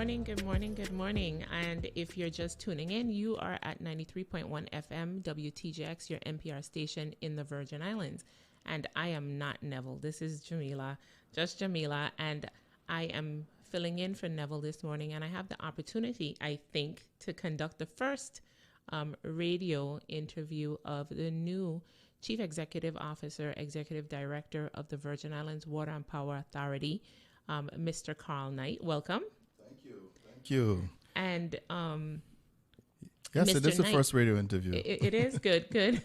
morning, good morning, good morning. And if you're just tuning in, you are at 93.1 FM WTJX, your NPR station in the Virgin Islands. And I am not Neville. This is Jamila, just Jamila. And I am filling in for Neville this morning. And I have the opportunity, I think, to conduct the first radio interview of the new Chief Executive Officer, Executive Director of the Virgin Islands Water and Power Authority, Mr. Karl Knight. Welcome. Thank you. And yes, Mr. it is the Knight, first radio interview. It is good.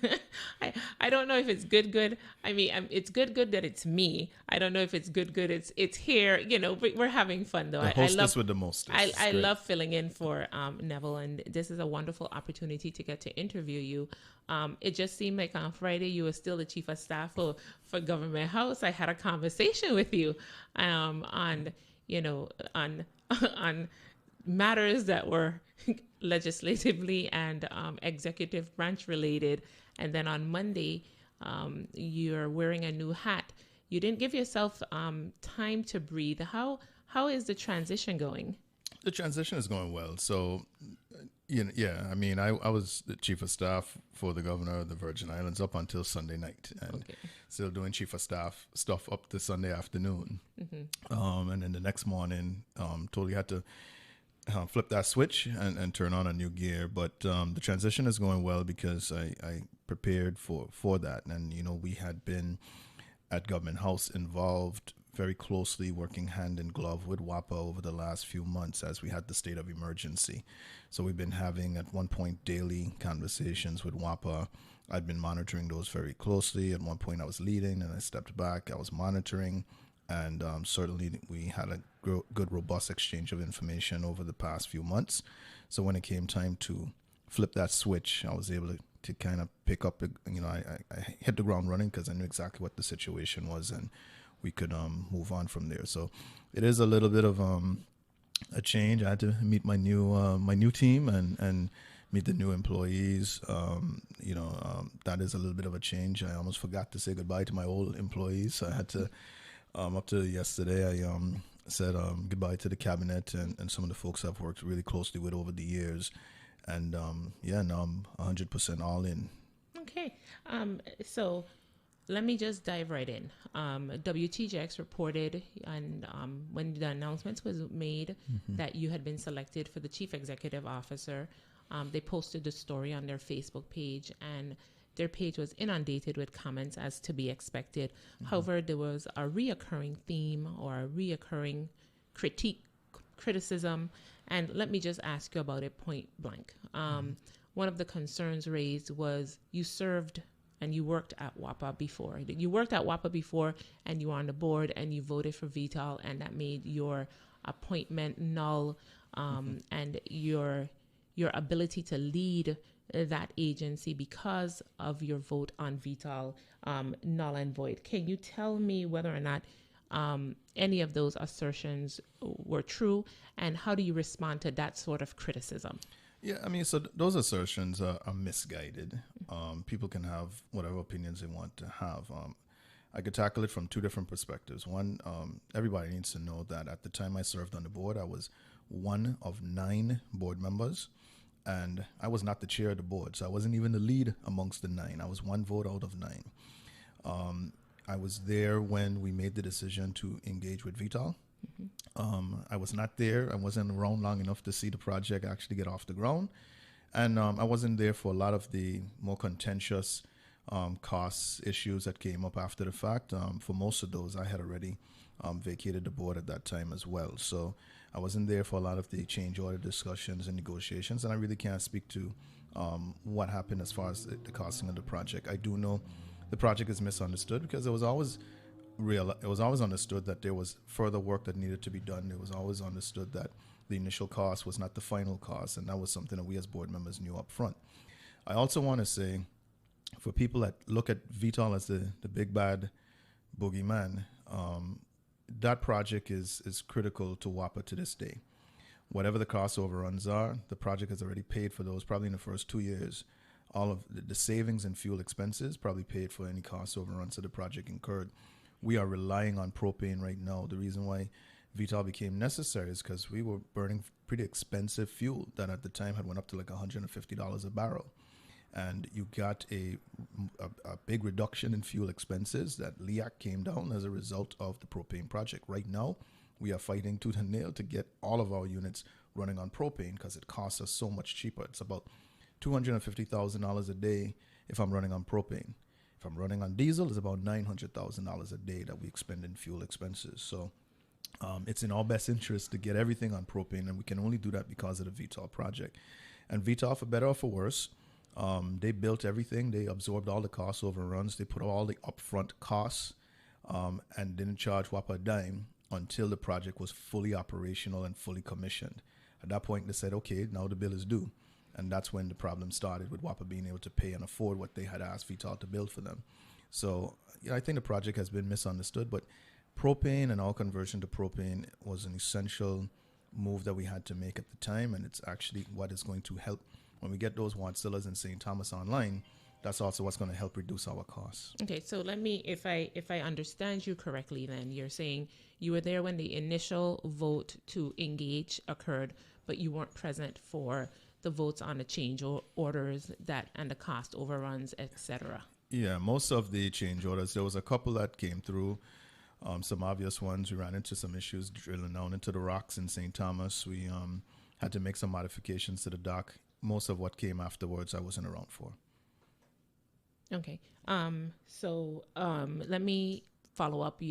I don't know if it's good. I mean, it's good that it's me. I don't know if it's good. It's here. You know, but we're having fun though. The hostess with the mostest. I love filling in for Neville, and this is a wonderful opportunity to get to interview you. It just seemed like on Friday you were still the chief of staff for Government House. I had a conversation with you on matters that were legislatively and executive branch related. And then on Monday, you're wearing a new hat. You didn't give yourself time to breathe. How is the transition going? The transition is going well. So, I mean, I was the chief of staff for the governor of the Virgin Islands up until Sunday night, and still doing chief of staff stuff up to Sunday afternoon. Mm-hmm. And then the next morning, totally had to flip that switch and turn on a new gear. But the transition is going well because I prepared for that. And, we had been at Government House involved very closely, working hand in glove with WAPA over the last few months as we had the state of emergency. So we've been having at one point daily conversations with WAPA. I'd been monitoring those very closely. At one point I was leading and I stepped back. I was monitoring. And certainly we had a good, robust exchange of information over the past few months. So when it came time to flip that switch, I was able to kind of pick up, I hit the ground running because I knew exactly what the situation was and we could move on from there. So it is a little bit of a change. I had to meet my new team and meet the new employees. That is a little bit of a change. I almost forgot to say goodbye to my old employees. So I had to... up to yesterday, I said goodbye to the cabinet and some of the folks I've worked really closely with over the years. And now I'm 100% all in. Okay. So let me just dive right in. WTJX reported, and when the announcement was made that you had been selected for the Chief Executive Officer, they posted the story on their Facebook page, and their page was inundated with comments as to be expected. However, there was a reoccurring theme or a reoccurring criticism. And let me just ask you about it point blank. One of the concerns raised was you served and you worked at WAPA before. You worked at WAPA before and you were on the board and you voted for VTOL, and that made your appointment null and your ability to lead that agency because of your vote on VTOL null and void. Can you tell me whether or not any of those assertions were true, and how do you respond to that sort of criticism? Yeah, I mean, so those assertions are misguided. People can have whatever opinions they want to have. I could tackle it from two different perspectives. One, everybody needs to know that at the time I served on the board, I was one of 9 board members. And I was not the chair of the board, so I wasn't even the lead amongst the 9. I was 1 vote out of 9. I was there when we made the decision to engage with VTOL. I was not there. I wasn't around long enough to see the project actually get off the ground. And I wasn't there for a lot of the more contentious costs issues that came up after the fact. For most of those, I had already vacated the board at that time as well. So I wasn't there for a lot of the change order discussions and negotiations, and I really can't speak to what happened as far as the costing of the project. I do know the project is misunderstood because it was always understood that there was further work that needed to be done. It was always understood that the initial cost was not the final cost, and that was something that we as board members knew up front. I also want to say, for people that look at VTOL as the big bad boogeyman, that project is critical to WAPA to this day. Whatever the cost overruns are, the project has already paid for those probably in the first 2 years. All of the savings and fuel expenses probably paid for any cost overruns that the project incurred. We are relying on propane right now. The reason why VTOL became necessary is because we were burning pretty expensive fuel that at the time had went up to like $150 a barrel. And you got a big reduction in fuel expenses that LEAC came down as a result of the propane project. Right now, we are fighting tooth and nail to get all of our units running on propane because it costs us so much cheaper. It's about $250,000 a day if I'm running on propane. If I'm running on diesel, it's about $900,000 a day that we expend in fuel expenses. So it's in our best interest to get everything on propane, and we can only do that because of the VTOL project. And VTOL, for better or for worse, they built everything. They absorbed all the cost overruns. They put all the upfront costs and didn't charge WAPA a dime until the project was fully operational and fully commissioned. At that point, they said, okay, now the bill is due. And that's when the problem started with WAPA being able to pay and afford what they had asked VTOL to build for them. So I think the project has been misunderstood, but propane and our conversion to propane was an essential move that we had to make at the time, and it's actually what is going to help when we get those Wadzilla's in St. Thomas online. That's also what's going to help reduce our costs. Okay, so let me, if I understand you correctly, then you're saying you were there when the initial vote to engage occurred, but you weren't present for the votes on the change orders that and the cost overruns, etc. Yeah, most of the change orders, there was a couple that came through. Some obvious ones. We ran into some issues drilling down into the rocks in St. Thomas. We had to make some modifications to the dock. Most of what came afterwards, I wasn't around for. Okay. So let me follow up.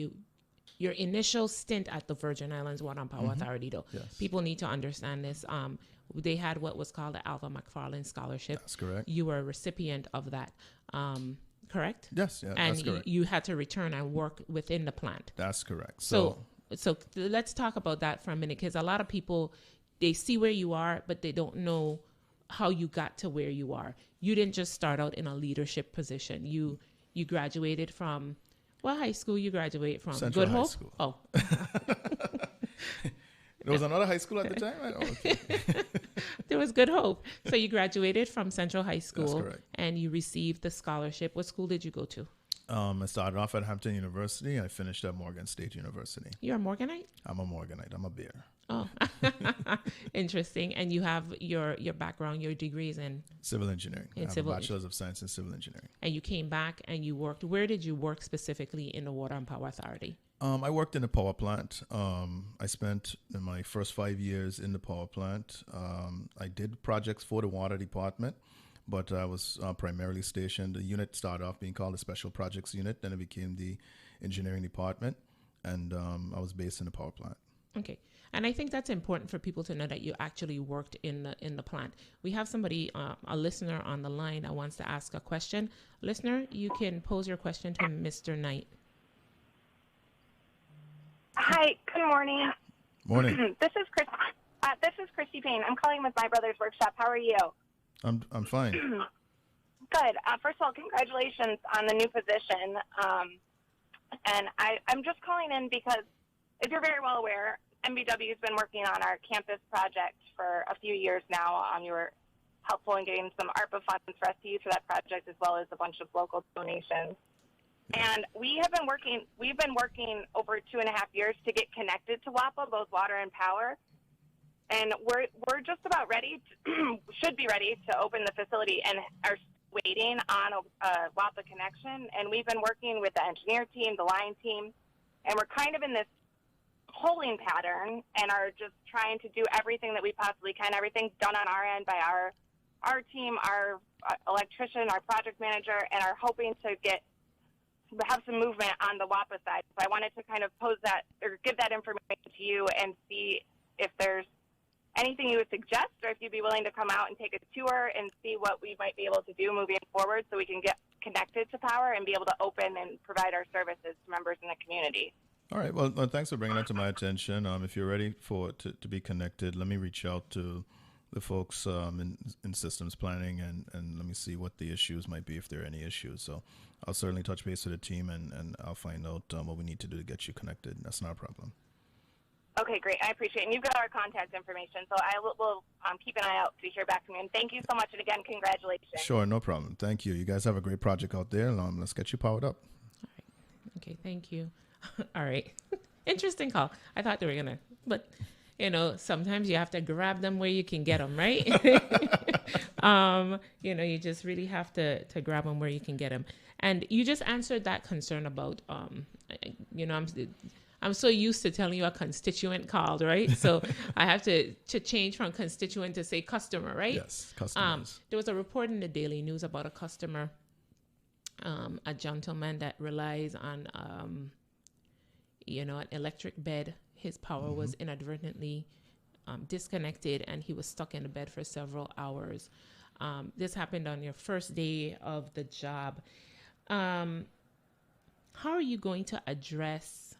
Your initial stint at the Virgin Islands Water and Power Authority, though. Yes. People need to understand this. They had what was called the Alva McFarlane Scholarship. That's correct. You were a recipient of that. Correct? Yes, yeah, and that's correct. You had to return and work within the plant. That's correct. So let's talk about that for a minute, because a lot of people, they see where you are, but they don't know how you got to where you are. You didn't just start out in a leadership position. You graduated from what high school? You graduated from Central Good High Hope. School. Oh, there was another high school at the time. Okay. there was Good Hope. So you graduated from Central High School. That's correct. And you received the scholarship. What school did you go to? I started off at Hampton University. I finished at Morgan State University. You're a Morganite? I'm a Morganite. I'm a bear. Oh, interesting. And you have your background, your degrees in civil engineering. I have a bachelor's of science in civil engineering. And you came back and you worked. Where did you work specifically in the Water and Power Authority? I worked in the power plant. I spent my first 5 years in the power plant. I did projects for the water department, but I was primarily stationed. The unit started off being called the Special Projects Unit, then it became the engineering department, and I was based in the power plant. Okay. And I think that's important for people to know that you actually worked in the plant. We have somebody, a listener on the line that wants to ask a question. Listener, you can pose your question to Mr. Knight. Hi, good morning. Morning. This is Christy Payne. I'm calling with My Brother's Workshop. How are you? I'm fine. Good. First of all, congratulations on the new position. And I'm just calling in because, as you're very well aware, MBW has been working on our campus project for a few years now. You were helpful in getting some ARPA funds for us to use for that project, as well as a bunch of local donations. And we've been working over 2.5 years to get connected to WAPA, both water and power. And we're just about ready, should be ready to open the facility, and are waiting on a WAPA connection. And we've been working with the engineer team, the line team, and we're kind of in this holding pattern and are just trying to do everything that we possibly can, everything done on our end by our team, our electrician, our project manager, and are hoping to have some movement on the WAPA side. So I wanted to kind of pose that or give that information to you and see if there's anything you would suggest, or if you'd be willing to come out and take a tour and see what we might be able to do moving forward so we can get connected to power and be able to open and provide our services to members in the community. All right. Well, thanks for bringing that to my attention. If you're ready to be connected, let me reach out to the folks in systems planning and let me see what the issues might be, if there are any issues. So I'll certainly touch base with the team and I'll find out what we need to do to get you connected. That's not a problem. Okay, great. I appreciate it. And you've got our contact information, so I will keep an eye out to hear back from you. And thank you so much. And again, congratulations. Sure, no problem. Thank you. You guys have a great project out there. Let's get you powered up. All right. Okay, thank you. All right. Interesting call. I thought they were gonna, but sometimes you have to grab them where you can get them, right? You just really have to grab them where you can get them. And you just answered that concern about, I'm so used to telling you a constituent called, right? So I have to change from constituent to say customer, right? Yes, customers. There was a report in the Daily News about a customer, a gentleman that relies on, an electric bed. His power was inadvertently disconnected, and he was stuck in the bed for several hours. This happened on your first day of the job. How are you going to address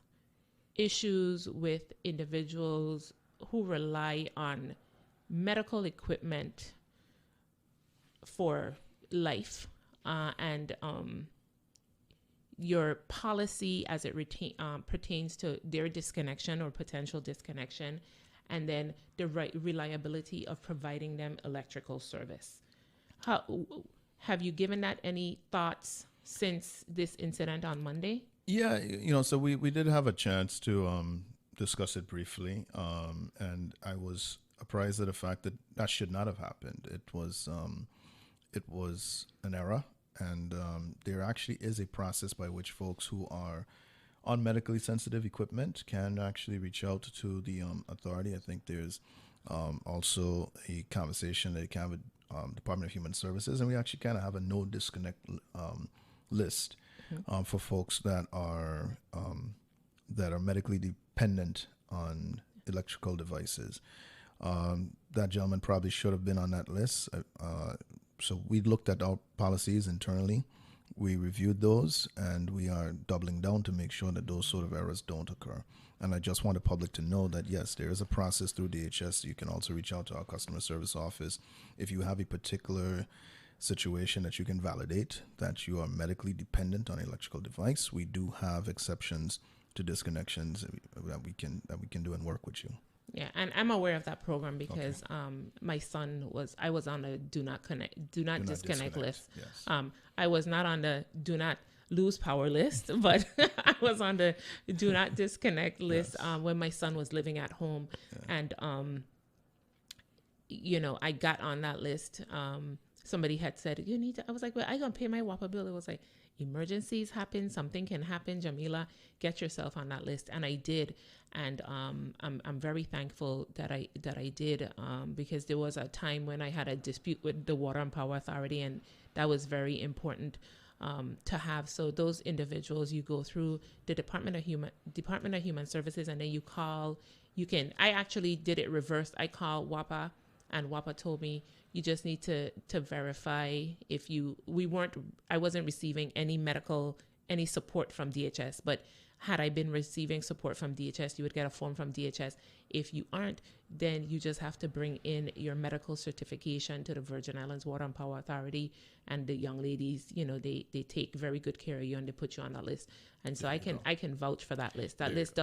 issues with individuals who rely on medical equipment for life, and your policy as it pertains to their disconnection or potential disconnection, and then the reliability of providing them electrical service? How have you given that any thoughts since this incident on Monday? Yeah, so we did have a chance to discuss it briefly, and I was apprised of the fact that that should not have happened. It was an error, and there actually is a process by which folks who are on medically sensitive equipment can actually reach out to the authority. I think there's also a conversation that you can have with Department of Human Services, and we actually kind of have a no disconnect list for folks that are medically dependent on electrical devices. That gentleman probably should have been on that list. So we looked at our policies internally. We reviewed those, and we are doubling down to make sure that those sort of errors don't occur. And I just want the public to know that, yes, there is a process through DHS. You can also reach out to our customer service office if you have a particular situation that you can validate that you are medically dependent on an electrical device. We do have exceptions to disconnections that we can do and work with you. Yeah, and I'm aware of that program because my son I was on the do not disconnect list. Yes. I was not on the do not lose power list, but I was on the do not disconnect list when my son was living at home. Yeah. And I got on that list. Somebody had said, you need to, I was like, well, I gonna pay my WAPA bill. It was like, emergencies happen, something can happen, Jamila, get yourself on that list. And I did. And I'm very thankful that I did, because there was a time when I had a dispute with the Water and Power Authority, and that was very important to have. So those individuals, you go through the Department of Human Services, and then I actually did it reverse. I called WAPA, and WAPA told me, you just need to verify I wasn't receiving any support from DHS, but had I been receiving support from DHS, you would get a form from DHS. If you aren't, then you just have to bring in your medical certification to the Virgin Islands Water and Power Authority, and the young ladies, they take very good care of you, and they put you on that list. And so I can vouch for that list. That list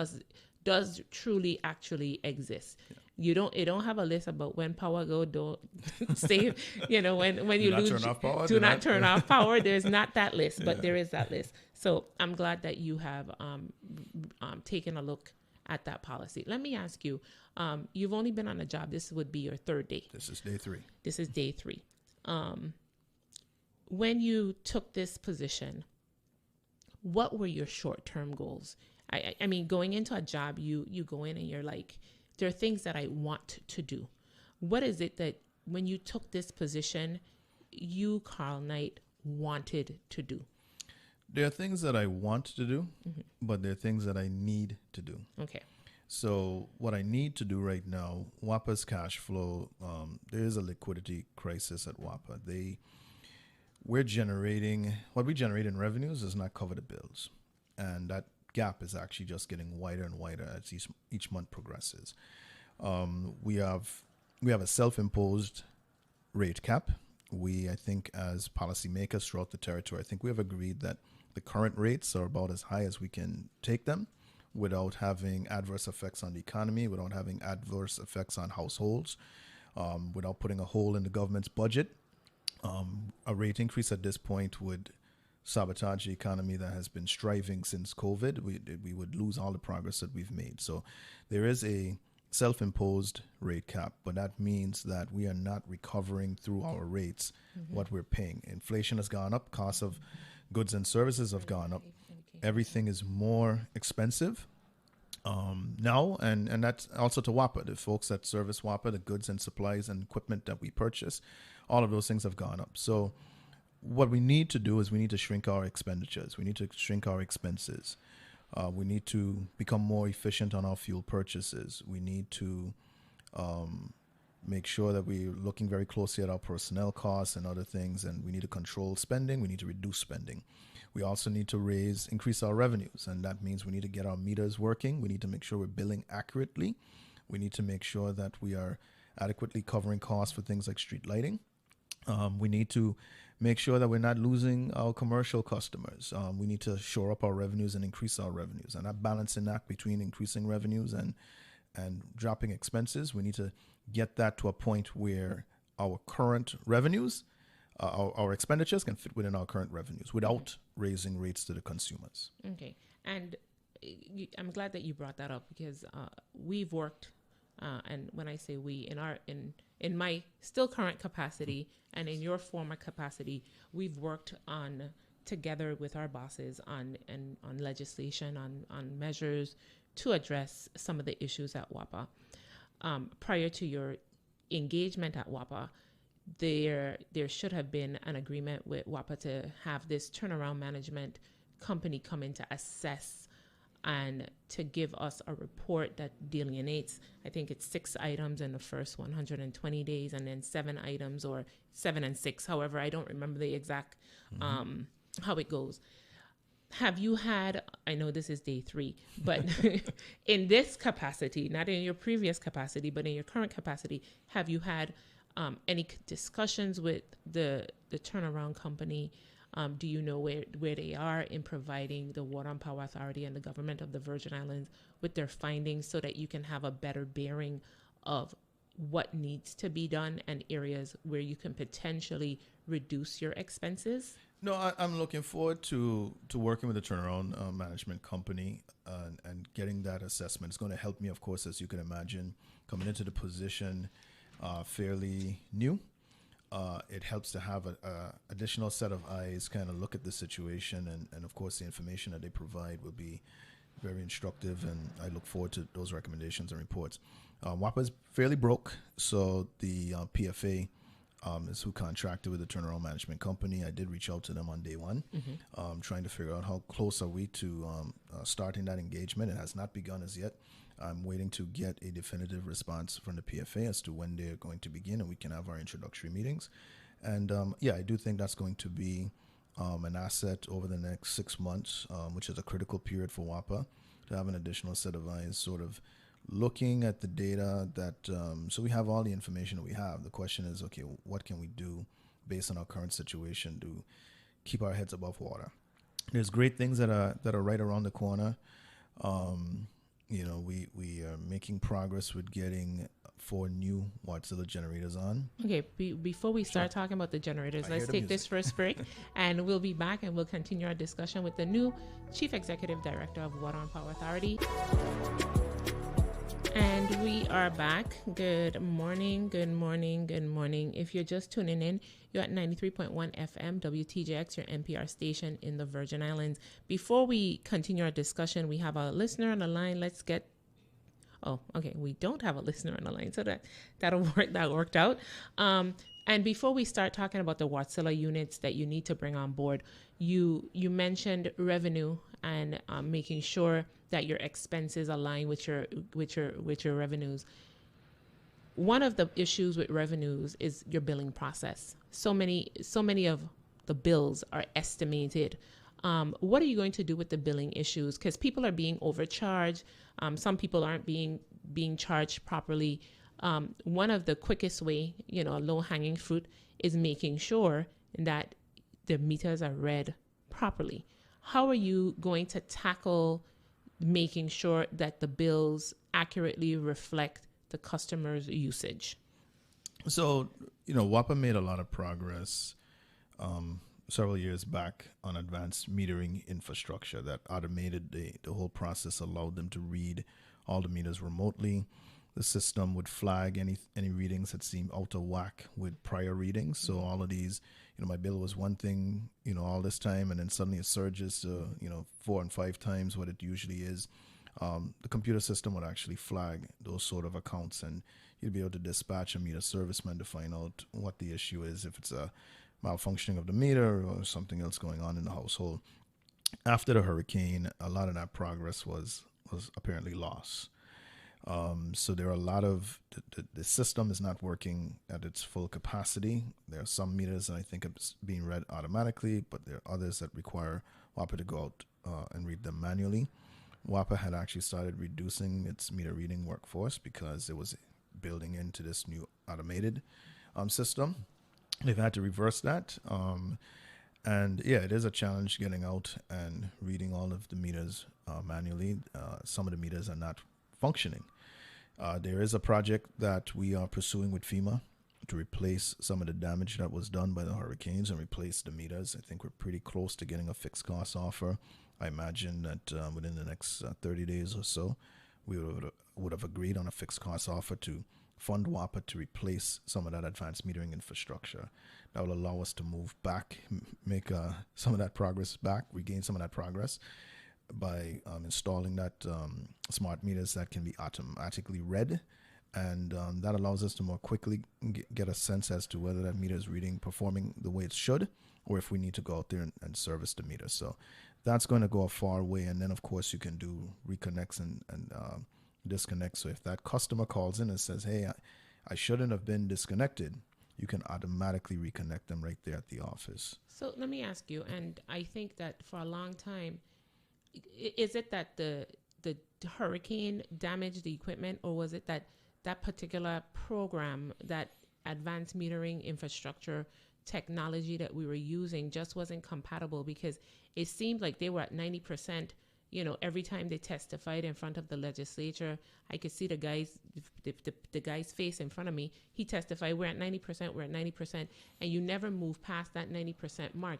does truly actually exist. Yeah. You don't have a list about when power go, don't save, when you lose, do not turn off power. There's not that list, but there is that list. So I'm glad that you have taken a look at that policy. Let me ask you, you've only been on the job. This would be your third day. This is day 3. This is day 3. When you took this position, what were your short-term goals? I mean, going into a job, you go in and you're like, there are things that I want to do. What is it that when you took this position, you, Karl Knight, wanted to do? There are things that I want to do, but there are things that I need to do. Okay. So what I need to do right now, WAPA's cash flow, there is a liquidity crisis at WAPA. What we generate in revenues does not cover the bills. And that gap is actually just getting wider and wider as each month progresses. We have a self-imposed rate cap. I think as policymakers throughout the territory, I think we have agreed that the current rates are about as high as we can take them without having adverse effects on the economy, without having adverse effects on households, without putting a hole in the government's budget. A rate increase at this point would sabotage the economy that has been striving since COVID, we would lose all the progress that we've made. So there is a self-imposed rate cap, but that means that we are not recovering through our rates what we're paying. Inflation has gone up, costs of goods and services have gone up. Everything is more expensive now, and that's also to WAPA. The folks that service WAPA, the goods and supplies and equipment that we purchase, all of those things have gone up. So what we need to do is we need to shrink our expenditures. We need to shrink our expenses. We need to become more efficient on our fuel purchases. We need to make sure that we're looking very closely at our personnel costs and other things, and we need to control spending. We need to reduce spending. We also need to increase our revenues, and that means we need to get our meters working. We need to make sure we're billing accurately. We need to make sure that we are adequately covering costs for things like street lighting. We need to make sure that we're not losing our commercial customers. We need to shore up our revenues and increase our revenues. And that balancing act between increasing revenues and dropping expenses, we need to get that to a point where our current revenues, our expenditures can fit within our current revenues without raising rates to the consumers. Okay. And I'm glad that you brought that up, because we've worked, and when I say we, in my still current capacity and in your former capacity, we've worked together with our bosses on legislation, on measures to address some of the issues at WAPA. Prior to your engagement at WAPA, there should have been an agreement with WAPA to have this turnaround management company come in to assess and to give us a report that delineates, I think it's 6 items in the first 120 days, and then 7 items, or 7 and 6. However, I don't remember the exact how it goes. Have you had, I know this is day 3, but in this capacity, not in your previous capacity, but in your current capacity, have you had any discussions with the turnaround company? Do you know where they are in providing the Water and Power Authority and the government of the Virgin Islands with their findings, so that you can have a better bearing of what needs to be done and areas where you can potentially reduce your expenses? No, I'm looking forward to working with the turnaround management company and getting that assessment. It's going to help me, of course, as you can imagine, coming into the position fairly new. It helps to have an additional set of eyes kind of look at the situation, and of course the information that they provide will be very instructive, and I look forward to those recommendations and reports. WAPA is fairly broke, so the PFA is who contracted with the turnaround management company. I did reach out to them on day 1, trying to figure out how close are we to starting that engagement. It has not begun as yet. I'm waiting to get a definitive response from the PFA as to when they're going to begin, and we can have our introductory meetings. And I do think that's going to be an asset over the next 6 months, which is a critical period for WAPA, to have an additional set of eyes sort of looking at the data that, so we have all the information that we have. The question is, okay, what can we do based on our current situation to keep our heads above water? There's great things that are right around the corner. We are making progress with getting 4 new Wärtsilä generators on. Okay, before we start talking about the generators, let's take this first break, and we'll be back and we'll continue our discussion with the new Chief Executive Director of Water and Power Authority. And we are back. Good morning, good morning, good morning. If you're just tuning in, you're at 93.1 FM, WTJX, your NPR station in the Virgin Islands. Before we continue our discussion, we have a listener on the line. We don't have a listener on the line, so that worked out. And before we start talking about the Wärtsilä units that you need to bring on board, you mentioned revenue and making sure that your expenses align with your revenues. One of the issues with revenues is your billing process. So many of the bills are estimated. What are you going to do with the billing issues? Because people are being overcharged. Some people aren't being charged properly. One of the quickest way, low-hanging fruit, is making sure that the meters are read properly. How are you going to tackle making sure that the bills accurately reflect the customer's usage? So, WAPA made a lot of progress several years back on advanced metering infrastructure that automated the whole process, allowed them to read all the meters remotely. The system would flag any readings that seemed out of whack with prior readings. So all of these, my bill was one thing, all this time, and then suddenly it surges to, 4 and 5 times what it usually is. The computer system would actually flag those sort of accounts, and you'd be able to dispatch a meter serviceman to find out what the issue is, if it's a malfunctioning of the meter or something else going on in the household. After the hurricane, a lot of that progress was apparently lost. So there are a lot of the system is not working at its full capacity. There are some meters that I think it's being read automatically, but there are others that require WAPA to go out and read them manually. WAPA had actually started reducing its meter reading workforce because it was building into this new automated system. They've had to reverse that. And yeah, it is a challenge getting out and reading all of the meters manually. Some of the meters are not functioning. There is a project that we are pursuing with FEMA to replace some of the damage that was done by the hurricanes and replace the meters. I think we're pretty close to getting a fixed cost offer. I imagine that within the next 30 days or so, we would have agreed on a fixed cost offer to fund WAPA to replace some of that advanced metering infrastructure. That will allow us to move back, make some of that progress back, regain some of that progress by installing that smart meters that can be automatically read. And that allows us to more quickly get a sense as to whether that meter is performing the way it should, or if we need to go out there and service the meter. So that's going to go a far way. And then, of course, you can do reconnects and disconnects. So if that customer calls in and says, hey, I shouldn't have been disconnected, you can automatically reconnect them right there at the office. So let me ask you, and I think that for a long time, is it that the hurricane damaged the equipment, or was it that particular program, that advanced metering infrastructure technology that we were using just wasn't compatible? Because it seemed like they were at 90%, every time they testified in front of the legislature. I could see the guy's face in front of me. He testified, we're at 90%, and you never move past that 90% mark.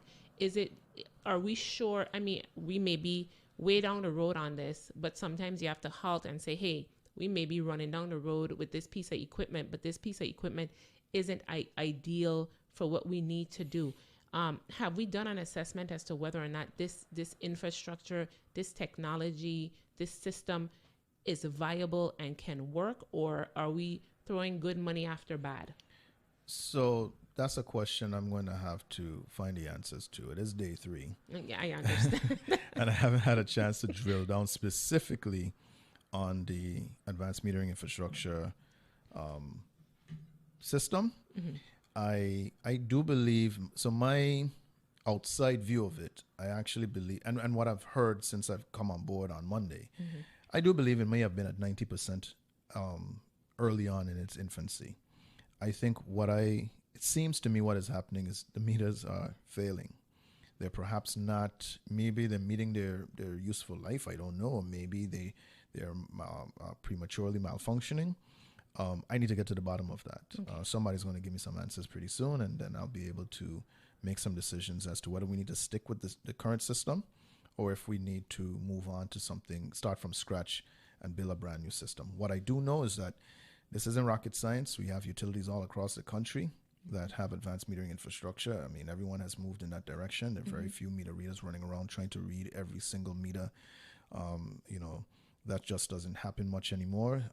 Are we sure? I mean, we may be way down the road on this, but sometimes you have to halt and say, hey, we may be running down the road with this piece of equipment, but this piece of equipment isn't ideal for what we need to do. Have we done an assessment as to whether or not this infrastructure, this technology, this system is viable and can work, or are we throwing good money after bad? So that's a question I'm going to have to find the answers to. It is day 3. Yeah, I understand. And I haven't had a chance to drill down specifically on the advanced metering infrastructure system. Mm-hmm. I do believe, so my outside view of it, I actually believe, and what I've heard since I've come on board on Monday, mm-hmm. I do believe it may have been at 90% early on in its infancy. I think it seems to me what is happening is the meters are failing. They're perhaps not, maybe they're meeting their useful life, I don't know, or maybe they're prematurely malfunctioning. I need to get to the bottom of that. Okay. Somebody's going to give me some answers pretty soon, and then I'll be able to make some decisions as to whether we need to stick with the current system, or if we need to move on to something, start from scratch and build a brand new system. What I do know is that this isn't rocket science. We have utilities all across the country that have advanced metering infrastructure. I mean, everyone has moved in that direction. There are very few meter readers running around trying to read every single meter. That just doesn't happen much anymore.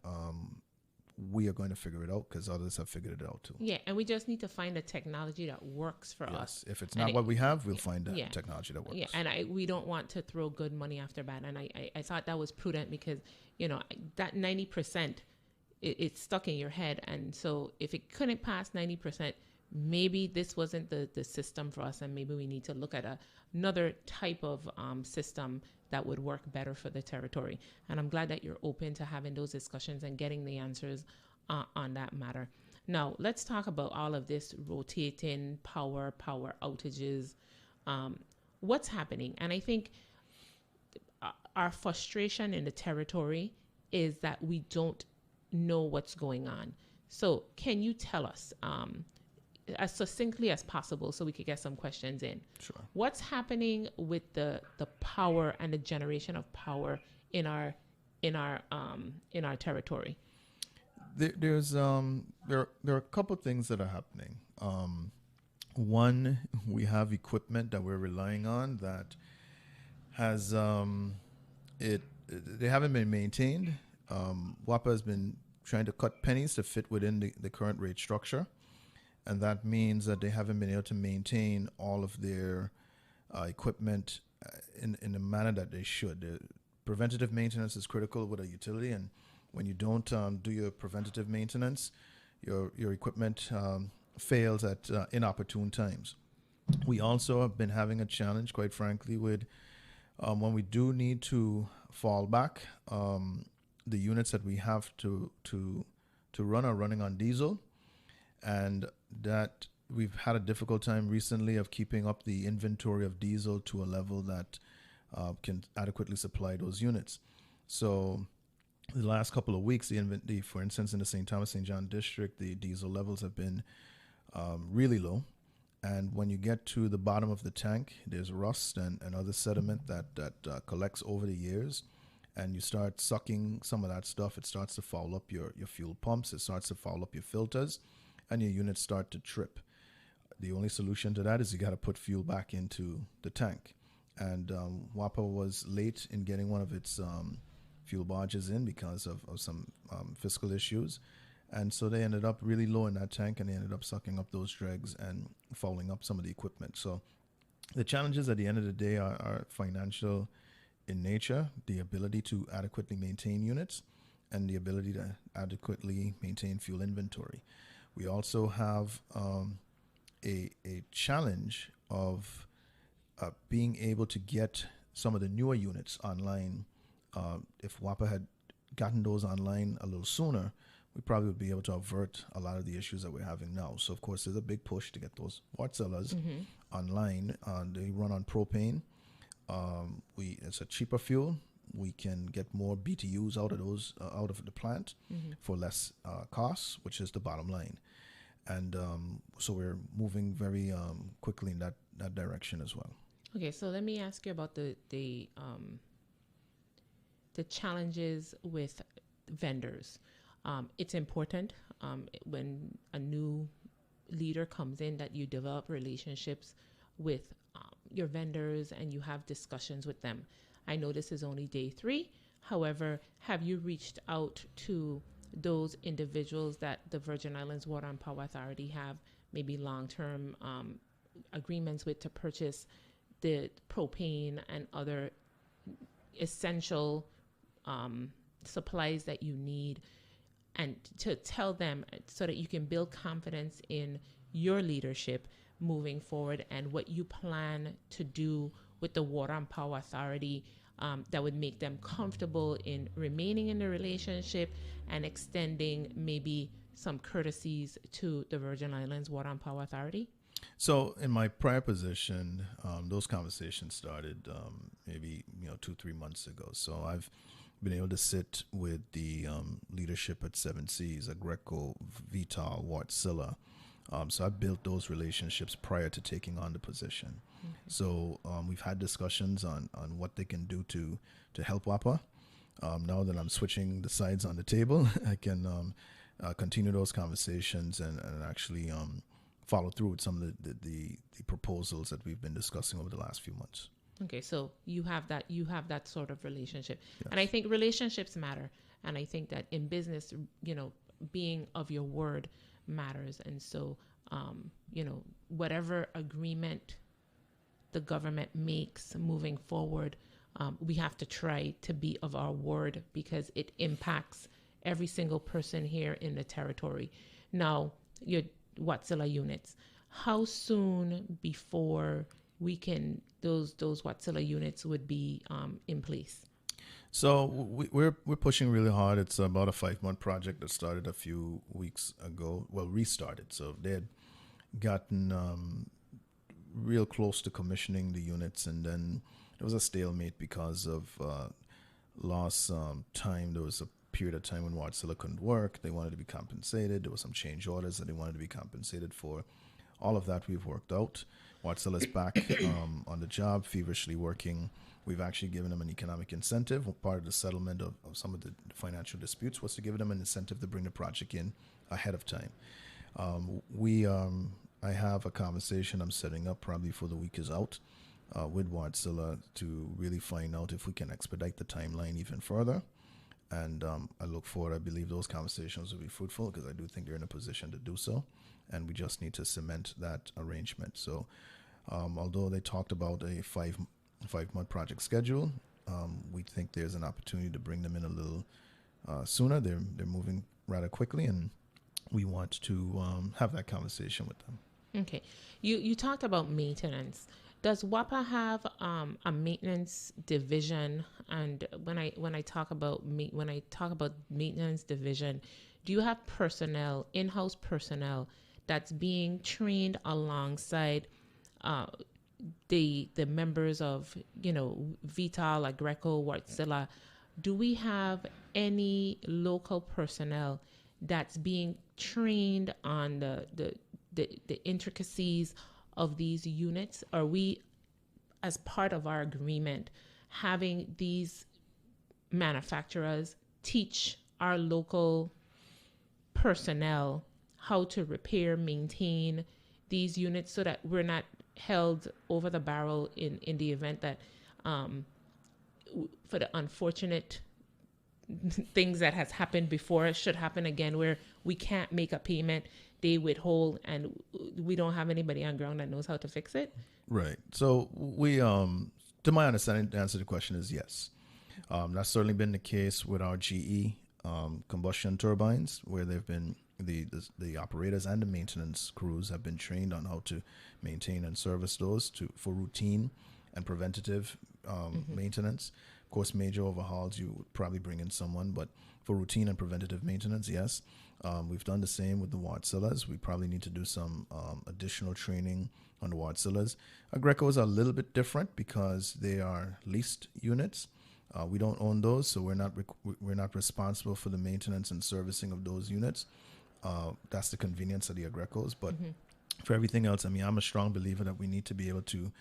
We are going to figure it out because others have figured it out too. Yeah, and we just need to find a technology that works for us. If it's not what we have, we'll find that technology that works. Yeah, and we don't want to throw good money after bad. And I thought that was prudent because, that 90%, it's stuck in your head. And so if it couldn't pass 90%, maybe this wasn't the system for us, and maybe we need to look at another type of system that would work better for the territory. And I'm glad that you're open to having those discussions and getting the answers on that matter. Now, let's talk about all of this rotating power outages. What's happening? And I think our frustration in the territory is that we don't know what's going on. So can you tell us, as succinctly as possible so we could get some questions in. Sure. What's happening with the power and the generation of power in our territory? There are a couple of things that are happening. One, we have equipment that we're relying on that has they haven't been maintained. WAPA has been trying to cut pennies to fit within the current rate structure, and that means that they haven't been able to maintain all of their equipment in the manner that they should. Preventative maintenance is critical with a utility, and when you don't do your preventative maintenance, your equipment fails at inopportune times. We also have been having a challenge, quite frankly, with when we do need to fall back. The units that we have to run are running on diesel, and that we've had a difficult time recently of keeping up the inventory of diesel to a level that can adequately supply those units. So the last couple of weeks, for instance, in the St. Thomas St. John district, the diesel levels have been really low. And when you get to the bottom of the tank, there's rust and other sediment that collects over the years. And you start sucking some of that stuff, it starts to foul up your fuel pumps, it starts to foul up your filters, and your units start to trip. The only solution to that is you got to put fuel back into the tank. And WAPA was late in getting one of its fuel barges in because of some fiscal issues. And so they ended up really low in that tank, and they ended up sucking up those dregs and fouling up some of the equipment. So the challenges at the end of the day are financial in nature, the ability to adequately maintain units, and the ability to adequately maintain fuel inventory. We also have a challenge of being able to get some of the newer units online. If WAPA had gotten those online a little sooner, we probably would be able to avert a lot of the issues that we're having now. So, of course, there's a big push to get those Wartzellas online. They run on propane. It's a cheaper fuel. We can get more BTUs out of those out of the plant for less costs, which is the bottom line. And so we're moving very quickly in that direction as well. Okay, so let me ask you about the challenges with vendors. It's important when a new leader comes in that you develop relationships with your vendors and you have discussions with them. I know this is only day 3. However, have you reached out to those individuals that the Virgin Islands Water and Power Authority have maybe long-term agreements with to purchase the propane and other essential supplies that you need, and to tell them so that you can build confidence in your leadership moving forward and what you plan to do with the Water and Power Authority that would make them comfortable in remaining in the relationship and extending maybe some courtesies to the Virgin Islands Water and Power Authority? So in my prior position, those conversations started maybe 2-3 months ago. So I've been able to sit with the leadership at Seven Seas, Agreco, Vital, Wartsila. So I built those relationships prior to taking on the position. Okay. So we've had discussions on what they can do to help WAPA. Now that I'm switching the sides on the table, I can continue those conversations and actually follow through with some of the proposals that we've been discussing over the last few months. Okay, so you have that sort of relationship. Yes. And I think relationships matter. And I think that in business, being of your word matters. And so, whatever agreement the government makes moving forward, we have to try to be of our word because it impacts every single person here in the territory. Now, your Wartsila units, how soon before we can those Wartsila units would be in place? So we're pushing really hard. It's about a 5-month project that started a few weeks ago. Well, restarted. So they had gotten real close to commissioning the units, and then there was a stalemate because of lost time. There was a period of time when Wartsila couldn't work. They wanted to be compensated. There were some change orders that they wanted to be compensated for. all of that we've worked out. Watson is back on the job, feverishly working. We've actually given them an economic incentive. Part of the settlement of some of the financial disputes was to give them an incentive to bring the project in ahead of time. I have a conversation I'm setting up probably for the week is out with Wardzilla to really find out if we can expedite the timeline even further. And I look forward, I believe those conversations will be fruitful because I do think they're in a position to do so. And we just need to cement that arrangement. So although they talked about a five-month project schedule, we think there's an opportunity to bring them in a little sooner. They're moving rather quickly, and we want to have that conversation with them. Okay. You talked about maintenance. Does WAPA have a maintenance division? And when I talk about maintenance division, do you have personnel, in-house personnel that's being trained alongside the members of, Vital, Agreco, Wardzilla? Do we have any local personnel that's being trained on the intricacies of these units? Are we, as part of our agreement, having these manufacturers teach our local personnel how to repair, maintain these units so that we're not held over the barrel in the event that for the unfortunate things that has happened before it should happen again, where we can't make a payment, they withhold, and we don't have anybody on ground that knows how to fix it? Right. So we, to my understanding, the answer to the question is yes. That's certainly been the case with our GE combustion turbines, where they've been the operators and the maintenance crews have been trained on how to maintain and service those for routine and preventative maintenance. Of course, major overhauls, you would probably bring in someone, but for routine and preventative maintenance, yes. We've done the same with the Wardzillas. We probably need to do some additional training on the Wardzillas. Agrecos are a little bit different because they are leased units. We don't own those, so we're not responsible for the maintenance and servicing of those units. That's the convenience of the Agrecos. But for everything else, I'm a strong believer that we need to be able to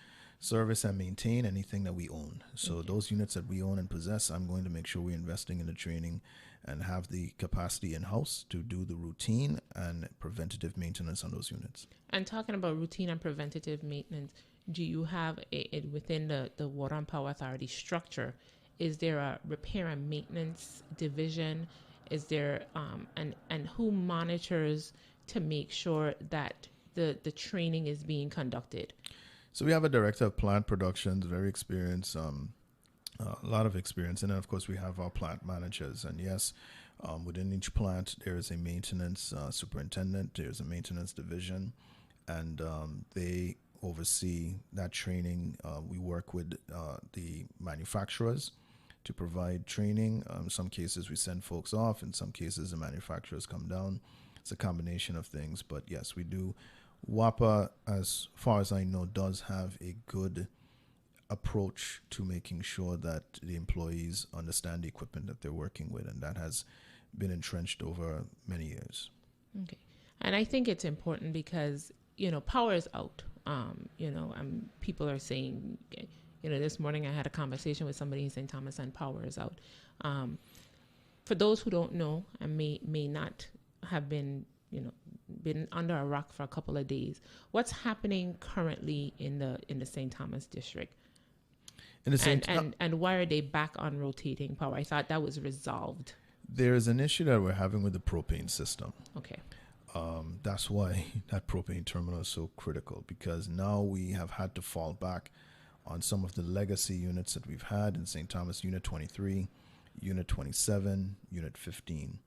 service and maintain anything that we own. So those units that we own and possess, I'm going to make sure we're investing in the training and have the capacity in-house to do the routine and preventative maintenance on those units. And talking about routine and preventative maintenance, do you have within the Water and Power Authority structure, is there a repair and maintenance division? Is there and who monitors to make sure that the training is being conducted? So we have a director of plant productions, very experienced, a lot of experience. And then, of course, we have our plant managers. And yes, within each plant, there is a maintenance superintendent, there's a maintenance division, and they oversee that training. We work with the manufacturers to provide training. In some cases, we send folks off. In some cases, the manufacturers come down. It's a combination of things. But yes, we do. WAPA, as far as I know, does have a good approach to making sure that the employees understand the equipment that they're working with, and that has been entrenched over many years. Okay. And I think it's important because, power is out. People are saying, this morning I had a conversation with somebody in St. Thomas and power is out. For those who don't know and may not have been under a rock for a couple of days, what's happening currently in the St. Thomas district? And why are they back on rotating power? I thought that was resolved. There's an issue that we're having with the propane system. Okay. That's why that propane terminal is so critical, because now we have had to fall back on some of the legacy units that we've had in St. Thomas, Unit 23, Unit 27, Unit 15.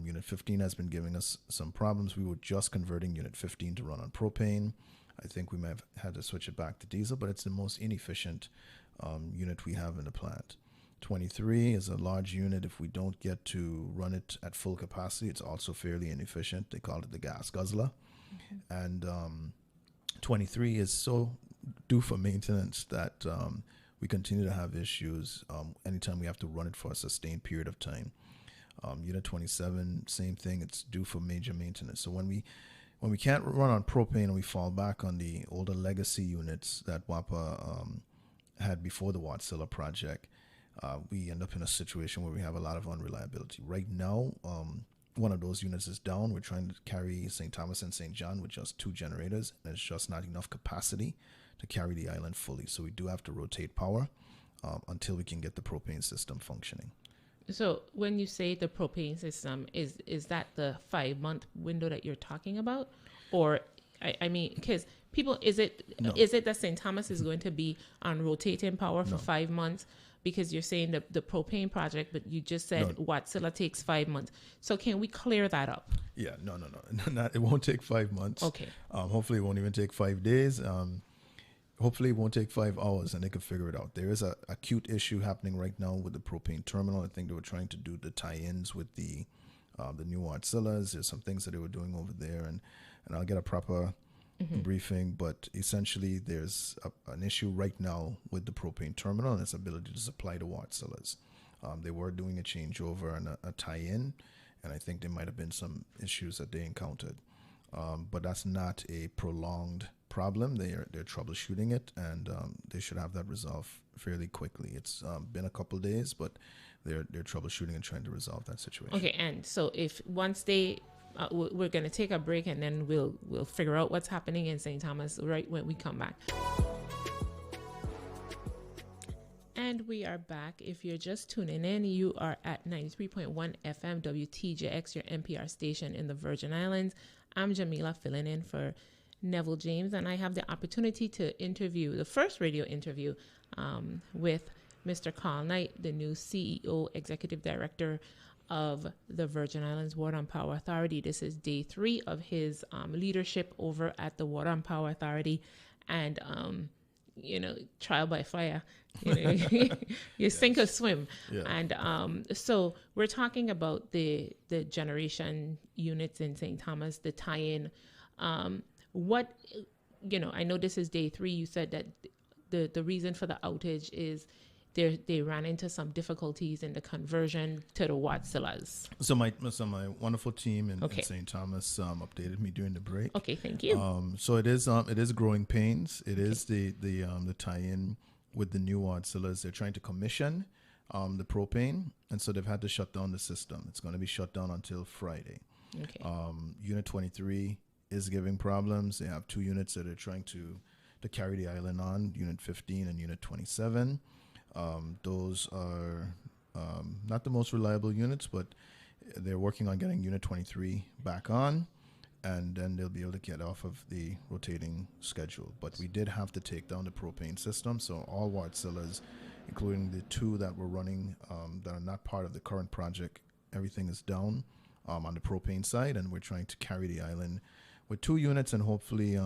Unit 15 has been giving us some problems. We were just converting Unit 15 to run on propane. I think we may have had to switch it back to diesel, but it's the most inefficient unit we have in the plant. 23 is a large unit. If we don't get to run it at full capacity, it's also fairly inefficient. They call it the gas guzzler. And 23 is so due for maintenance that we continue to have issues anytime we have to run it for a sustained period of time. Unit 27, same thing. It's due for major maintenance. So when we when we can't run on propane and we fall back on the older legacy units that WAPA had before the Wärtsilä project, we end up in a situation where we have a lot of unreliability. Right now, one of those units is down. We're trying to carry St. Thomas and St. John with just 2 generators. And there's just not enough capacity to carry the island fully. So we do have to rotate power until we can get the propane system functioning. So when you say the propane system, is that the 5-month window that you're talking about? Or, I mean, because people, is it that St. Thomas is going to be on rotating power for 5 months? Because you're saying the propane project, but you just said Wärtsilä takes 5 months. So can we clear that up? Yeah, no. It won't take 5 months. Okay. Hopefully it won't even take 5 days. Hopefully it won't take 5 hours, and they can figure it out. There is a acute issue happening right now with the propane terminal. I think they were trying to do the tie-ins with the new Wärtsiläs. There's some things that they were doing over there, and I'll get a proper briefing. But essentially, there's an issue right now with the propane terminal and its ability to supply the Wärtsiläs. They were doing a changeover and a tie-in, and I think there might have been some issues that they encountered. But that's not a prolonged problem. They're troubleshooting it, and they should have that resolved fairly quickly. It's been a couple days, but they're troubleshooting and trying to resolve that situation. Okay, and so if once they, we're going to take a break, and then we'll figure out what's happening in St. Thomas right when we come back. And we are back. If you're just tuning in, you are at 93.1 FM WTJX, your NPR station in the Virgin Islands. I'm Jamila, filling in for Neville James, and I have the opportunity to interview, the first radio interview with Mr. Karl Knight, the new CEO, Executive Director of the Virgin Islands Water and Power Authority. This is day 3 of his leadership over at the Water and Power Authority, and trial by fire. You sink or swim. Yeah. And so we're talking about the generation units in St. Thomas, the tie-in. I know this is day 3. You said that the reason for the outage is they ran into some difficulties in the conversion to the Wärtsiläs. So my wonderful team in St. Thomas updated me during the break. Okay, thank you. So it is growing pains. It is the tie-in with the new Wärtsiläs. They're trying to commission the propane, and so they've had to shut down the system. It's going to be shut down until Friday. Okay. Unit 23 is giving problems. They have 2 units that are trying to carry the island on, Unit 15 and Unit 27. Those are not the most reliable units, but they're working on getting Unit 23 back on, and then they'll be able to get off of the rotating schedule. But we did have to take down the propane system, so all Wärtsiläs, including the 2 that were running that are not part of the current project, everything is down on the propane side, and we're trying to carry the island with 2 units, and hopefully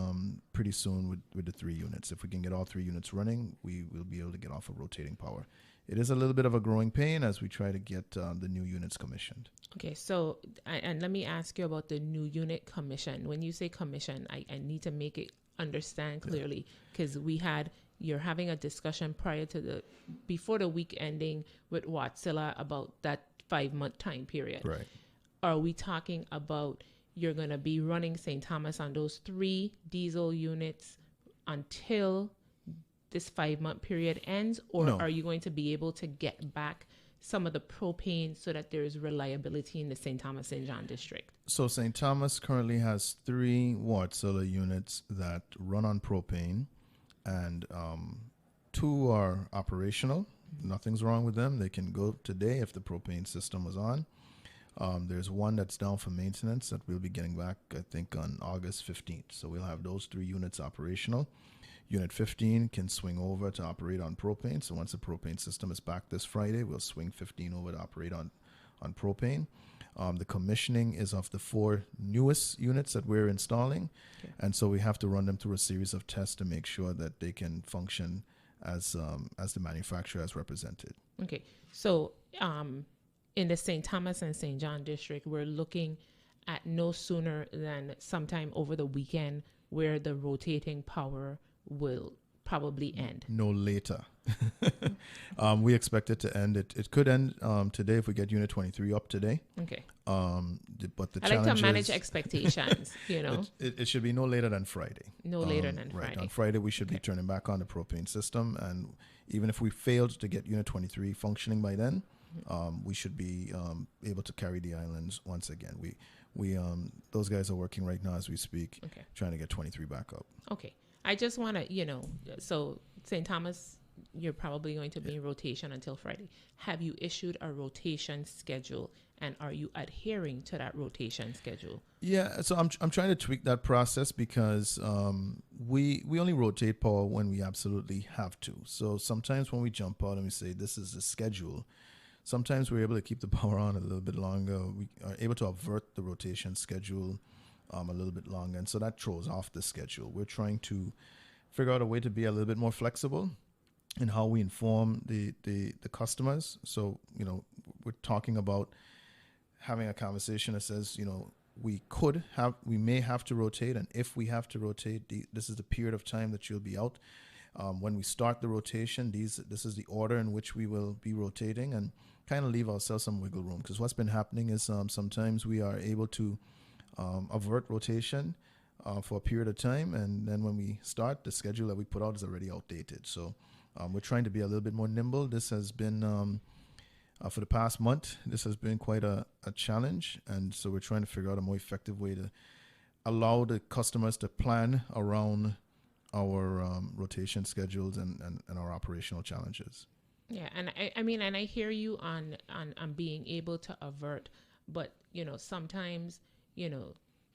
pretty soon with the 3 units. If we can get all 3 units running, we will be able to get off of rotating power. It is a little bit of a growing pain as we try to get the new units commissioned. Okay, so, and let me ask you about the new unit commission. When you say commission, I need to make it understand clearly, because you're having a discussion before the week ending with Wärtsilä about that 5-month time period. Right. Are we talking about you're going to be running St. Thomas on those 3 diesel units until this 5-month period ends? Or are you going to be able to get back some of the propane so that there is reliability in the St. Thomas St. John district? So St. Thomas currently has 3 Wärtsilä units that run on propane, and 2 are operational. Nothing's wrong with them. They can go today if the propane system was on. There's 1 that's down for maintenance that we'll be getting back, I think, on August 15th. So we'll have those 3 units operational. Unit 15 can swing over to operate on propane. So once the propane system is back this Friday, we'll swing 15 over to operate on propane. The commissioning is of the 4 newest units that we're installing. Okay. And so we have to run them through a series of tests to make sure that they can function as the manufacturer has represented. Okay. So, in the St. Thomas and St. John district, we're looking at no sooner than sometime over the weekend where the rotating power will probably end. No later. We expect it to end. It could end today if we get Unit 23 up today. Okay. But the I challenge like to manage is, expectations, you know. it should be no later than Friday. No later than Right. Friday. On Friday, we should be turning back on the propane system. And even if we failed to get Unit 23 functioning by then, we should be able to carry the islands once again. We those guys are working right now as we speak, trying to get 23 back up. Okay. I just want to, so St. Thomas, you're probably going to be in rotation until Friday. Have you issued a rotation schedule, and are you adhering to that rotation schedule? Yeah, so I'm trying to tweak that process because we only rotate power when we absolutely have to. So sometimes when we jump out and we say this is the schedule, sometimes we're able to keep the power on a little bit longer. We are able to avert the rotation schedule a little bit longer, and so that throws off the schedule. We're trying to figure out a way to be a little bit more flexible in how we inform the customers. So, we're talking about having a conversation that says, we may have to rotate, and if we have to rotate, this is the period of time that you'll be out. When we start the rotation, this is the order in which we will be rotating, and kind of leave ourselves some wiggle room. Because what's been happening is sometimes we are able to avert rotation for a period of time, and then when we start, the schedule that we put out is already outdated. So we're trying to be a little bit more nimble. This has been for the past month, this has been quite a challenge, and so we're trying to figure out a more effective way to allow the customers to plan around our rotation schedules and our operational challenges. Yeah, and I mean, and I hear you on being able to avert, but sometimes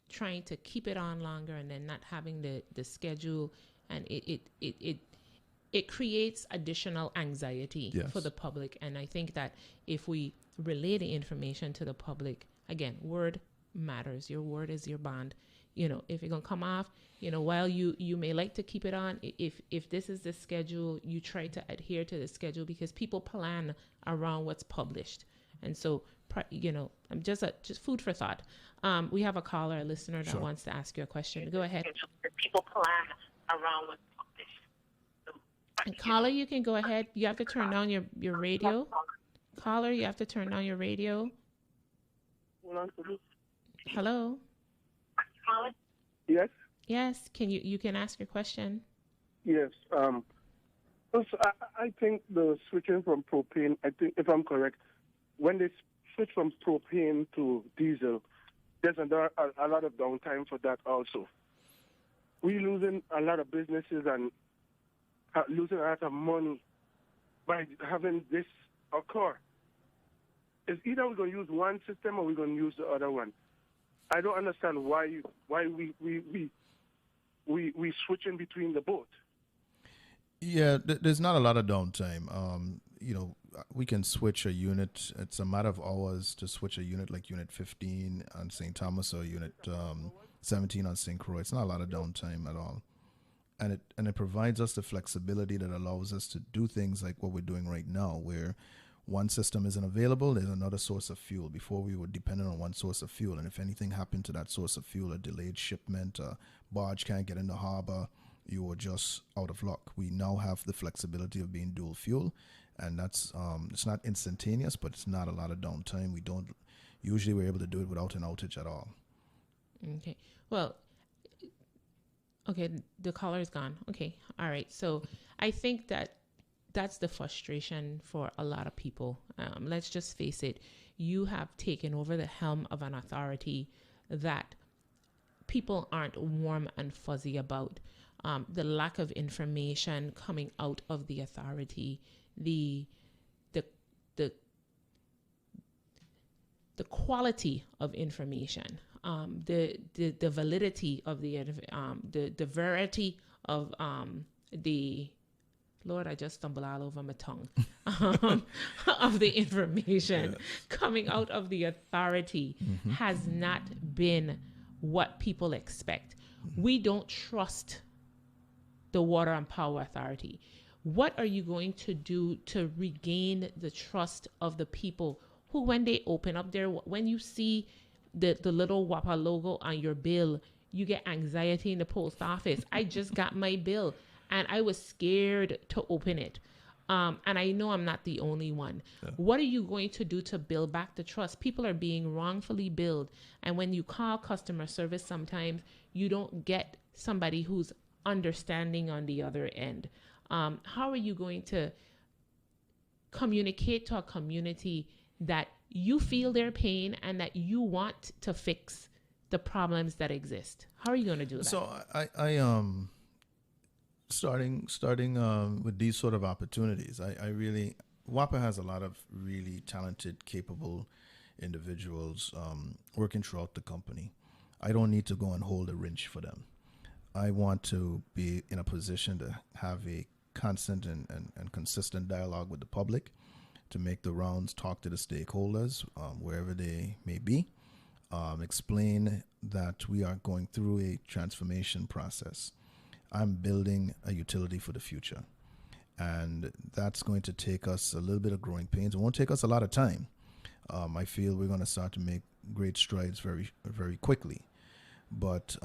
trying to keep it on longer and then not having the schedule, and it creates additional anxiety for the public. And I think that if we relay the information to the public, again, word matters. Your word is your bond. If you're going to come off, while you may like to keep it on, if this is the schedule, you try to adhere to the schedule, because people plan around what's published. And so, I'm just food for thought. We have a caller, a listener that wants to ask you a question. Go ahead. People plan around what's published. Caller, you can go ahead. You have to turn down your radio. Caller, you have to turn down your radio. Hello. Yes. Yes. Can you can ask your question? Yes. I think the switching from propane, I think, if I'm correct, when they switch from propane to diesel, there's a lot of downtime for that also. We're losing a lot of businesses and losing a lot of money by having this occur. It's either we're going to use one system or we're going to use the other one. I don't understand why we switching between the both. Yeah, there's not a lot of downtime. We can switch a unit. It's a matter of hours to switch a unit like Unit 15 on St. Thomas or Unit 17 on St. Croix. It's not a lot of downtime at all. And it provides us the flexibility that allows us to do things like what we're doing right now, where one system isn't available, there's another source of fuel. Before, we were dependent on one source of fuel, and if anything happened to that source of fuel, a delayed shipment, a barge can't get in the harbor, you were just out of luck. We now have the flexibility of being dual fuel, and that's it's not instantaneous, but it's not a lot of downtime. We're able to do it without an outage at all. Okay. Well, okay, the caller is gone. Okay. All right. So I think that's the frustration for a lot of people. Let's just face it. You have taken over the helm of an authority that people aren't warm and fuzzy about. The lack of information coming out of the authority, the quality of information, the validity of the verity of the Lord, I just stumbled all over my tongue of the information coming out of the authority has not been what people expect. We don't trust the Water and Power Authority. What are you going to do to regain the trust of the people who, when they open up when you see the little WAPA logo on your bill, you get anxiety in the post office. I just got my bill and I was scared to open it. And I know I'm not the only one. Yeah. What are you going to do to build back the trust? People are being wrongfully billed. And when you call customer service, sometimes you don't get somebody who's understanding on the other end. How are you going to communicate to a community that you feel their pain and that you want to fix the problems that exist? How are you going to do that? So I starting with these sort of opportunities, I really, WAPA has a lot of really talented, capable individuals working throughout the company. I don't need to go and hold a wrench for them. I want to be in a position to have a constant and consistent dialogue with the public, to make the rounds, talk to the stakeholders wherever they may be, explain that we are going through a transformation process. I'm building a utility for the future, and that's going to take us a little bit of growing pains. It won't take us a lot of time. I feel we're going to start to make great strides very, very quickly, but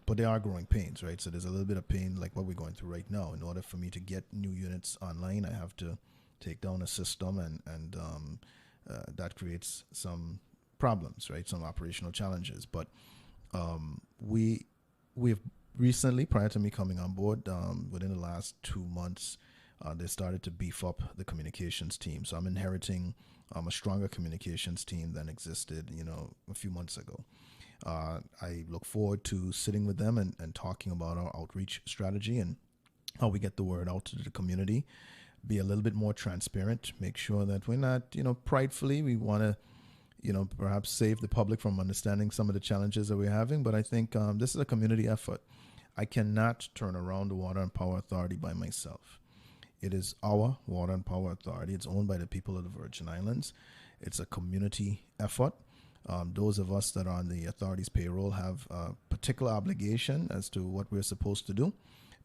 there are growing pains, right? So there's a little bit of pain like what we're going through right now. In order for me to get new units online, I have to take down a system, and that creates some problems, right? Some operational challenges. But we've recently, prior to me coming on board, within the last 2 months, they started to beef up the communications team. So I'm inheriting a stronger communications team than existed, a few months ago. I look forward to sitting with them and talking about our outreach strategy and how we get the word out to the community, be a little bit more transparent, make sure that we're not, pridefully, we want to, perhaps save the public from understanding some of the challenges that we're having. But I think this is a community effort. I cannot turn around the Water and Power Authority by myself. It is our Water and Power Authority. It's owned by the people of the Virgin Islands. It's a community effort. Those of us that are on the authority's payroll have a particular obligation as to what we're supposed to do,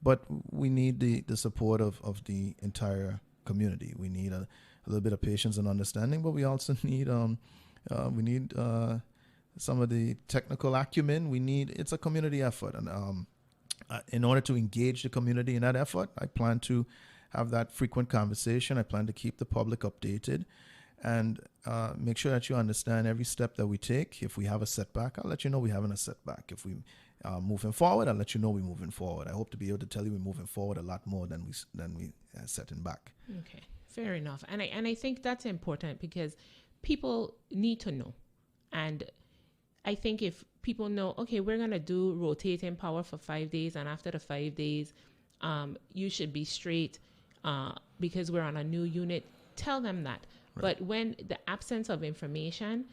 but we need the support of the entire community. We need a little bit of patience and understanding, but we also need some of the technical acumen. It's a community effort, and in order to engage the community in that effort, I plan to have that frequent conversation. I plan to keep the public updated and make sure that you understand every step that we take. If we have a setback, I'll let you know we're having a setback. If we moving forward, I'll let you know we're moving forward. I hope to be able to tell you we're moving forward a lot more than we setting back. Okay, fair enough. And I think that's important because people need to know. And I think if people know, okay, we're going to do rotating power for 5 days, and after the 5 days, you should be straight because we're on a new unit, tell them that. Right. But when the absence of information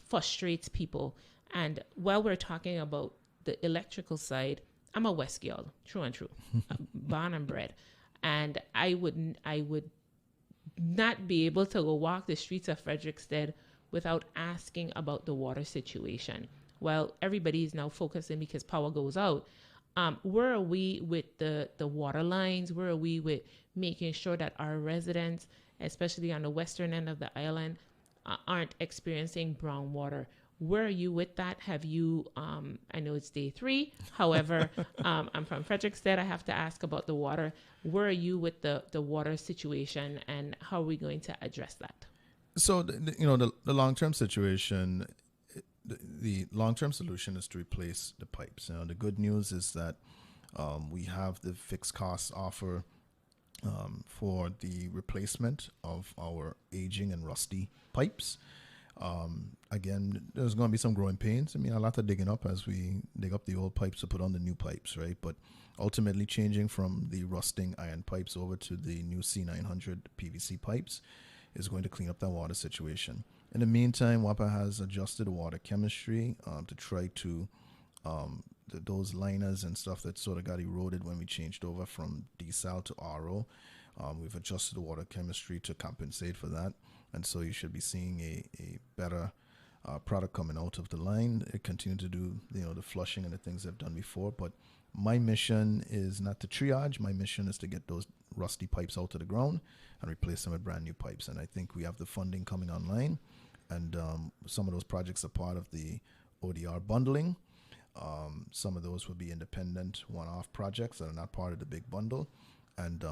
frustrates people, and while we're talking about the electrical side, I'm a West girl, true and true, born and bred. And I would not be able to go walk the streets of Frederickstead without asking about the water situation. Well, everybody is now focusing because power goes out. Where are we with the water lines? Where are we with making sure that our residents, especially on the western end of the island, aren't experiencing brown water? Where are you with that? Have you, I know it's day 3. However, I'm from Frederickstead. I have to ask about the water. Where are you with the water situation, and how are we going to address that? So, the long-term situation, the long-term solution is to replace the pipes. The good news is that we have the fixed cost offer for the replacement of our aging and rusty pipes. Again, there's going to be some growing pains. I mean, a lot of digging up as we dig up the old pipes to put on the new pipes, right? But ultimately changing from the rusting iron pipes over to the new C900 PVC pipes is going to clean up that water situation. In the meantime, WAPA has adjusted the water chemistry to try to those liners and stuff that sort of got eroded when we changed over from desal to RO. We've adjusted the water chemistry to compensate for that. And so you should be seeing a better product coming out of the line. It continue to do the flushing and the things they've done before. But my mission is not to triage. My mission is to get those rusty pipes out of the ground and replace them with brand new pipes. And I think we have the funding coming online. And some of those projects are part of the ODR bundling. Some of those will be independent one-off projects that are not part of the big bundle. And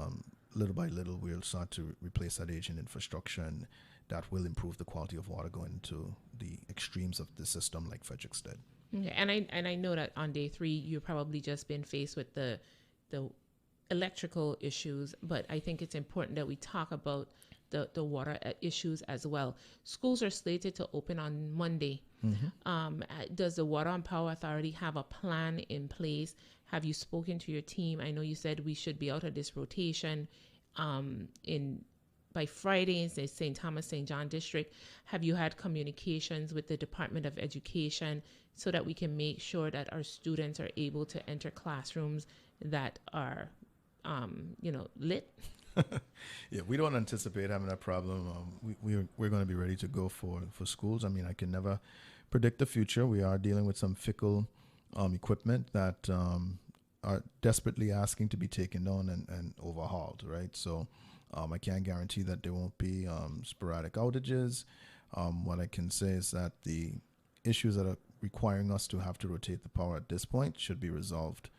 little by little, we'll start to replace that aging infrastructure, and that will improve the quality of water going into the extremes of the system like Frederickstead. Okay. And I know that on day 3, you've probably just been faced with the electrical issues, but I think it's important that we talk about the water issues as well. Schools are slated to open on Monday. Does the Water and Power Authority have a plan in place? Have you spoken to your team? I know you said we should be out of this rotation by Friday in the St. Thomas, St. John district. Have you had communications with the Department of Education so that we can make sure that our students are able to enter classrooms that are, lit? Yeah, we don't anticipate having that problem. We're going to be ready to go for schools. I mean, I can never predict the future. We are dealing with some fickle equipment that are desperately asking to be taken down and overhauled, right? So I can't guarantee that there won't be sporadic outages. What I can say is that the issues that are requiring us to have to rotate the power at this point should be resolved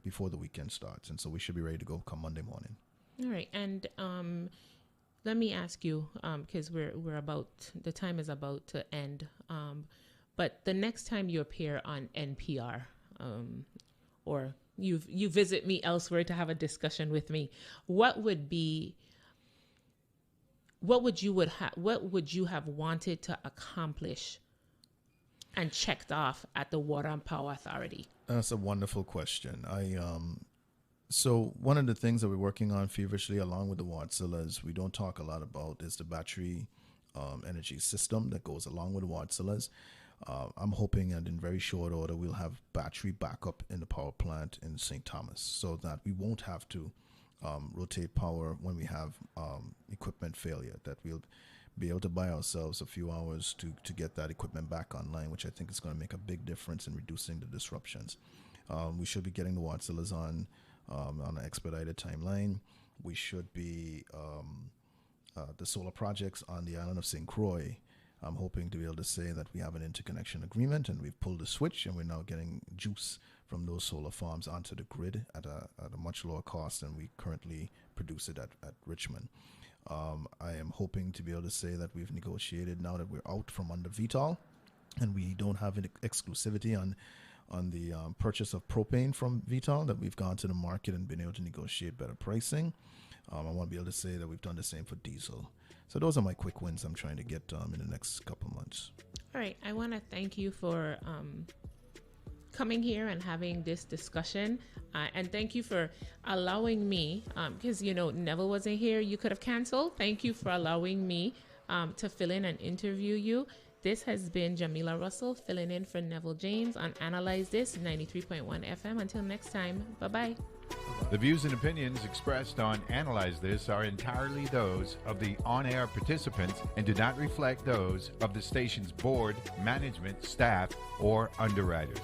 before the weekend starts. And so we should be ready to go come Monday morning. All right. And let me ask you, because the time is about to end. But the next time you appear on NPR, or you visit me elsewhere to have a discussion with me, what would you have wanted to accomplish and checked off at the Water and Power Authority? That's a wonderful question. So one of the things that we're working on feverishly along with the Wardzillas, we don't talk a lot about, is the battery energy system that goes along with the Wardzillas. I'm hoping that in very short order, we'll have battery backup in the power plant in St. Thomas so that we won't have to rotate power when we have equipment failure, that we'll be able to buy ourselves a few hours to get that equipment back online, which I think is going to make a big difference in reducing the disruptions. We should be getting the Wardzillas on an expedited timeline. We should be the solar projects on the island of St. Croix. I'm hoping to be able to say that we have an interconnection agreement and we've pulled the switch and we're now getting juice from those solar farms onto the grid at a much lower cost than we currently produce it at Richmond. I am hoping to be able to say that we've negotiated now that we're out from under VTOL and we don't have an exclusivity on the purchase of propane from VTOL, that we've gone to the market and been able to negotiate better pricing. I want to be able to say that we've done the same for diesel. So those are my quick wins I'm trying to get in the next couple of months. All right. I want to thank you for coming here and having this discussion. And thank you for allowing me, because, Neville wasn't here. You could have canceled. Thank you for allowing me to fill in and interview you. This has been Jamila Russell filling in for Neville James on Analyze This 93.1 FM. Until next time, bye-bye. The views and opinions expressed on Analyze This are entirely those of the on-air participants and do not reflect those of the station's board, management, staff, or underwriters.